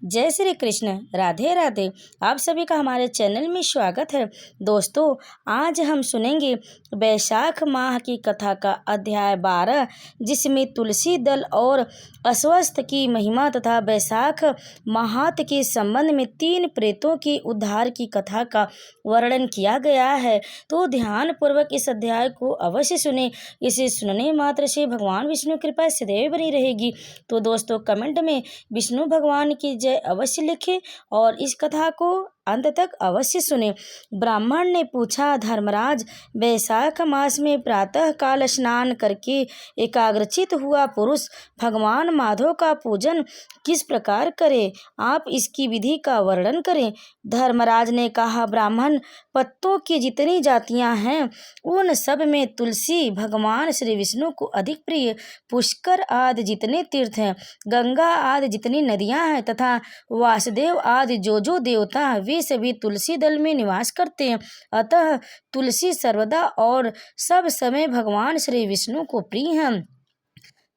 जय श्री कृष्ण। राधे राधे। आप सभी का हमारे चैनल में स्वागत है। दोस्तों, आज हम सुनेंगे वैशाख माह की कथा का अध्याय 12, जिसमें तुलसी दल और अस्वस्थ की महिमा तथा वैशाख महात्म्य के संबंध में 3 प्रेतों के उद्धार की कथा का वर्णन किया गया है। तो ध्यान पूर्वक इस अध्याय को अवश्य सुने। इसे सुनने मात्र से भगवान विष्णु की कृपा सदैव बनी रहेगी। तो दोस्तों, कमेंट में विष्णु भगवान की जय अवश्य लिखें और इस कथा को अंत तक अवश्य सुने। ब्राह्मण ने पूछा, धर्मराज, वैशाख मास में प्रातः काल स्नान करके एकाग्रचित हुआ पुरुष भगवान माधव का पूजन किस प्रकार करे? आप इसकी विधि का वर्णन करें। धर्मराज ने कहा, ब्राह्मण, पत्तों की जितनी जातियां हैं उन सब में तुलसी भगवान श्री विष्णु को अधिक प्रिय। पुष्कर आदि जितने तीर्थ हैं, गंगा आदि जितनी नदियां हैं तथा वासुदेव आदि जो देवता हैं, वे सभी तुलसी दल में निवास करते हैं। अतः तुलसी सर्वदा और सब समय भगवान श्री विष्णु को प्रिय है।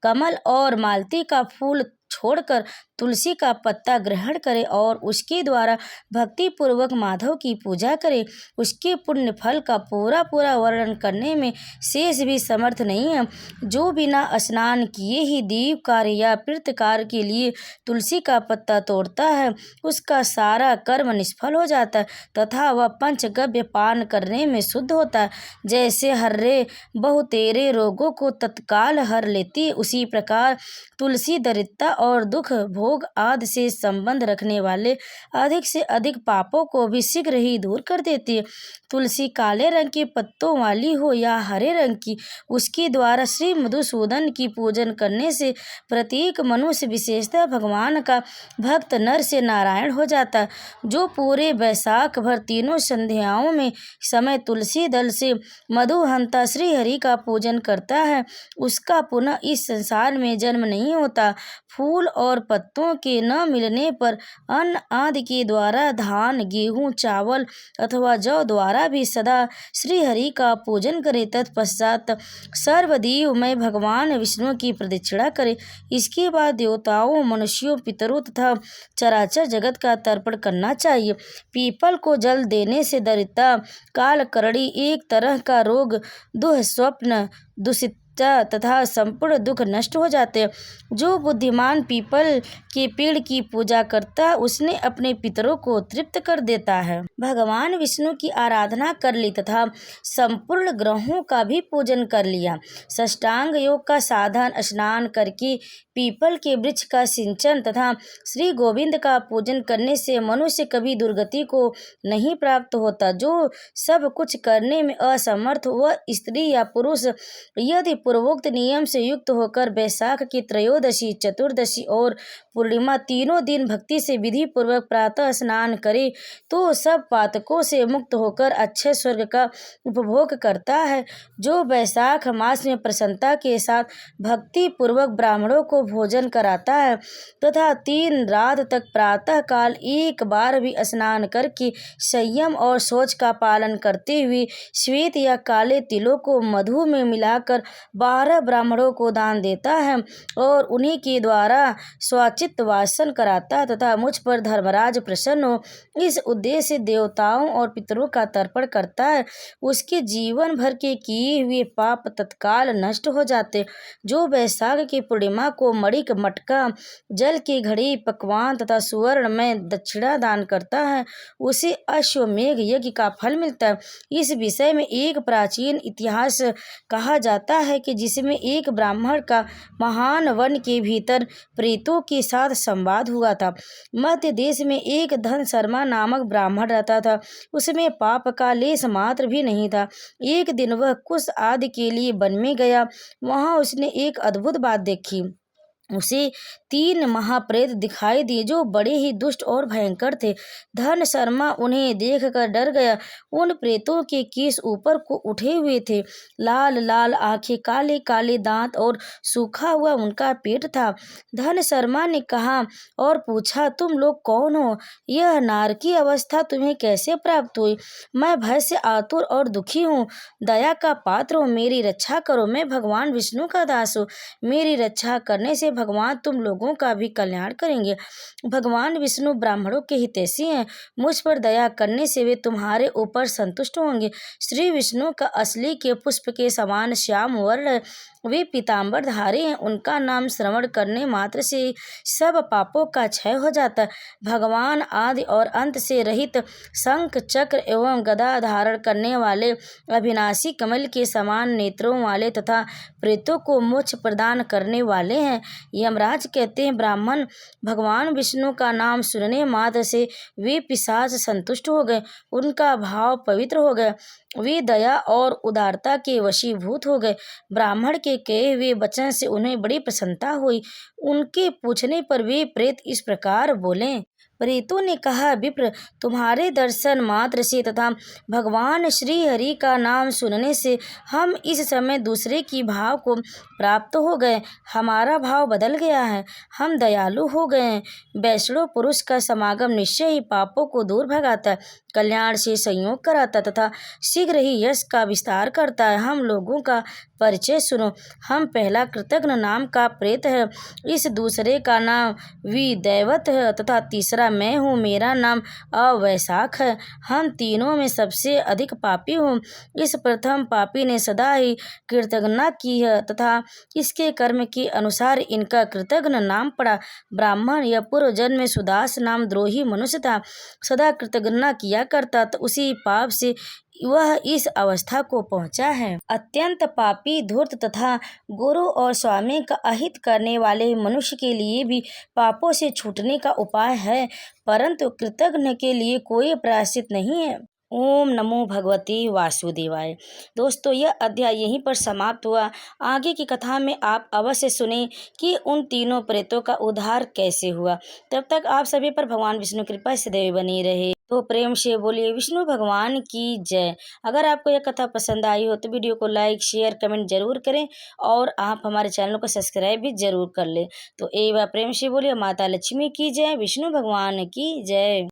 कमल और मालती का फूल छोड़कर तुलसी का पत्ता ग्रहण करे और उसके द्वारा भक्ति पूर्वक माधव की पूजा करे। उसके पुण्य फल का पूरा वर्णन करने में शेष भी समर्थ नहीं है। जो बिना स्नान किए ही दीव कार्य या पितृ कार्य के लिए तुलसी का पत्ता तोड़ता है, उसका सारा कर्म निष्फल हो जाता है तथा वह पंचगव्य पान करने में शुद्ध होता है। जैसे हर्रे बहुतेरे रोगों को तत्काल हर लेती है, उसी प्रकार तुलसी दरिद्रता और दुख भोग आदि से संबंध रखने वाले अधिक से अधिक पापों को भी शीघ्र ही दूर कर देती है। तुलसी काले रंग के पत्तों वाली हो या हरे रंग की, उसके द्वारा श्री मधुसूदन की पूजन करने से प्रत्येक मनुष्य विशेषतः भगवान का भक्त नर से नारायण हो जाता है। जो पूरे वैशाख भर तीनों संध्याओं में समय तुलसी दल से मधुहंता श्री हरि का पूजन करता है, उसका पुनः इस संसार में जन्म नहीं होता। फूल और पत्तों के न मिलने पर अन्न आदि के द्वारा धान, गेहूं, चावल अथवा जौ द्वारा भी सदा श्री हरि का पूजन करे। तत्पश्चात सर्वदेव में भगवान विष्णु की प्रदक्षिणा करे। इसके बाद देवताओं, मनुष्यों, पितरों तथा चराचर जगत का तर्पण करना चाहिए। पीपल को जल देने से दरिद्रता, कालकरणी, एक तरह का रोग, दुःस्वप्न, दूषित तथा संपूर्ण दुख नष्ट हो जाते हैं। जो बुद्धिमान पीपल के पेड़ की पूजा करता है, उसने अपने पितरों को तृप्त कर देता है। भगवान विष्णु की आराधना कर ली तथा संपूर्ण ग्रहों का भी पूजन कर लिया। साष्टांग योग का साधन स्नान करके पीपल के वृक्ष का सिंचन तथा श्री गोविंद का पूजन करने से मनुष्य कभी दुर्गति को नहीं प्राप्त होता। जो सब कुछ करने में असमर्थ वह स्त्री या पुरुष यदि पूर्वोक्त नियम से युक्त होकर वैशाख की त्रयोदशी, चतुर्दशी और पूर्णिमा तीनों दिन भक्ति से विधि पूर्वक प्रातः स्नान करे तो सब पातकों से मुक्त होकर अच्छे स्वर्ग का उपभोग करता है। जो वैशाख मास में प्रसन्नता के साथ भक्ति पूर्वक ब्राह्मणों को भोजन कराता है तथा 3 रात तक प्रातः काल एक बार भी स्नान करके संयम और शौच का पालन करते हुए श्वेत या काले तिलों को मधु में मिलाकर 12 ब्राह्मणों को दान देता है और उन्हीं के द्वारा स्वचित वासन कराता है तथा मुझ पर धर्मराज प्रसन्न हो, इस उद्देश्य से देवताओं और पितरों का तर्पण करता है, उसके जीवन भर के किए हुए पाप तत्काल नष्ट हो जाते। जो वैशाख की पूर्णिमा को मणिक, मटका, जल की घड़ी, पकवान तथा सुवर्ण में दक्षिणा दान करता है, उसे अश्वमेघ यज्ञ का फल मिलता है। इस विषय में एक प्राचीन इतिहास कहा जाता है कि जिसमें एक ब्राह्मण का महान वन के भीतर प्रेतों के साथ संवाद हुआ था। मध्य देश में एक धन शर्मा नामक ब्राह्मण रहता था। उसमें पाप का लेश मात्र भी नहीं था। एक दिन वह कुश आदि के लिए वन में गया। वहां उसने एक अद्भुत बात देखी। उसे 3 महाप्रेत दिखाई दिए जो बड़े ही दुष्ट और भयंकर थे। धन शर्मा उन्हें देखकर डर गया। उन प्रेतों के केश ऊपर को उठे हुए थे, लाल लाल आंखें, काले काले दांत और सूखा हुआ उनका पेट था। धन शर्मा ने कहा और पूछा, तुम लोग कौन हो? यह नारकी अवस्था तुम्हें कैसे प्राप्त हुई? मैं भय से आतुर और दुखी हूँ। दया का पात्र हो, मेरी रक्षा करो। मैं भगवान विष्णु का दास हूँ। मेरी रक्षा करने से भगवान तुम लोगों लोगों का भी कल्याण करेंगे। भगवान विष्णु ब्राह्मणों के हितैषी हैं, मुझ पर दया करने से वे तुम्हारे ऊपर संतुष्ट होंगे। श्री विष्णु का असली के पुष्प के समान श्याम वर्ण है, वे पीताम्बरधारी हैं, उनका नाम श्रवण करने मात्र से सब पापों का क्षय हो जाता है। भगवान आदि और अंत से रहित, शंख चक्र एवं गदा धारण करने वाले, अविनाशी कमल के समान नेत्रों वाले तथा प्रेतों को मोक्ष प्रदान करने वाले हैं। यमराज कहते हैं, ब्राह्मण भगवान विष्णु का नाम सुनने मात्र से वे पिशाच संतुष्ट हो गए, उनका भाव पवित्र हो गया, वे दया और उदारता के वशीभूत हो गए। ब्राह्मण के कहे हुए वचन से उन्हें बड़ी प्रसन्नता हुई। उनके पूछने पर वे प्रेत इस प्रकार बोले। प्रेतों ने कहा, विप्र, तुम्हारे दर्शन मात्र से तथा भगवान श्री हरि का नाम सुनने से हम इस समय दूसरे की भाव को प्राप्त हो गए, हमारा भाव बदल गया है, हम दयालु हो गए हैं। वैष्णव पुरुष का समागम निश्चय ही पापों को दूर भगाता है, कल्याण से संयोग कराता तथा शीघ्र ही यश का विस्तार करता है। हम लोगों का परिचय सुनो। हम पहला कृतघ्न नाम का प्रेत है, इस दूसरे का नाम विदैवत है तथा तीसरा मैं हूँ, मेरा नाम अवैशाख है। हम तीनों में सबसे अधिक पापी हूँ। इस प्रथम पापी ने सदा ही कृतघ्नता की है तथा इसके कर्म के अनुसार इनका कृतघ्न नाम पड़ा। ब्राह्मण यह पूर्व जन्म में सुदास नाम द्रोही मनुष्य था, सदा कृतघ्नता किया करता, तो उसी पाप से वह इस अवस्था को पहुंचा है। अत्यंत पापी, धूर्त तथा गुरु और स्वामी का अहित करने वाले मनुष्य के लिए भी पापों से छूटने का उपाय है, परंतु कृतघ्न के लिए कोई प्रायश्चित नहीं है। ओम नमो भगवते वासुदेवाय। दोस्तों, यह अध्याय यहीं पर समाप्त हुआ। आगे की कथा में आप अवश्य सुने कि उन तीनों प्रेतों का उद्धार कैसे हुआ। तब तक आप सभी पर भगवान विष्णु की कृपा सदैव बनी रहे। तो प्रेम से बोलिए विष्णु भगवान की जय। अगर आपको यह कथा पसंद आई हो तो वीडियो को लाइक, शेयर, कमेंट जरूर करें और आप हमारे चैनल को सब्सक्राइब भी जरूर कर लें। तो एक बार प्रेम से बोलिए माता लक्ष्मी की जय, विष्णु भगवान की जय।